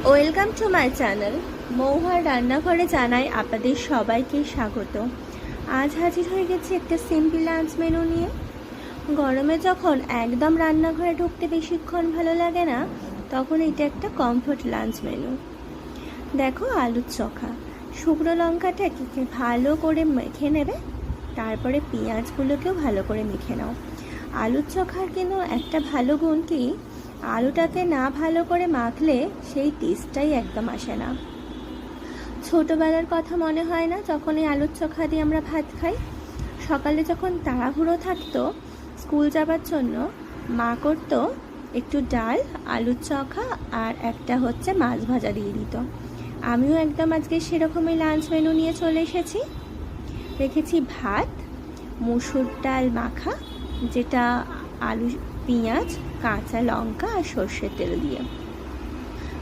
Welcome to my channel. মৌহার রান্নাঘরে জানাই আপনাদের সবাইকে স্বাগত। আজ হাজির হয়ে গেছি একটা সিম্পল লাঞ্চ মেনু নিয়ে। গরমে যখন একদম রান্নাঘরে ঢুকতে বেশিক্ষণ ভালো লাগে না, তখন এটা একটা কমফোর্ট লাঞ্চ মেনু। দেখো, আলুর চোখা। শুকনো লঙ্কাটাকে ভালো করে মেখে নেবে, তারপরে পেঁয়াজগুলোকেও ভালো করে মেখে নাও। আলুর চোখার কিন্তু একটা ভালো গুণ কি, আলুটাকে না ভালো করে মাখলে সেই টেস্টটাই একদম আসে না। ছোটোবেলার কথা মনে হয় না, যখন এই আলুর চোখা দিয়ে আমরা ভাত খাই? সকালে যখন তাড়াহুড়ো থাকতো স্কুল যাবার জন্য, মা করতো একটু ডাল, আলুর চোখা আর একটা হচ্ছে মাছ ভাজা দিয়ে দিত। আমিও একদম আজকে সেরকমই লাঞ্চ মেনু নিয়ে চলে এসেছি। রেখেছি ভাত, মুসুর ডাল মাখা, যেটা আলু, পেঁয়াজ, কাঁচা লঙ্কা আর সর্ষের তেল দিয়ে।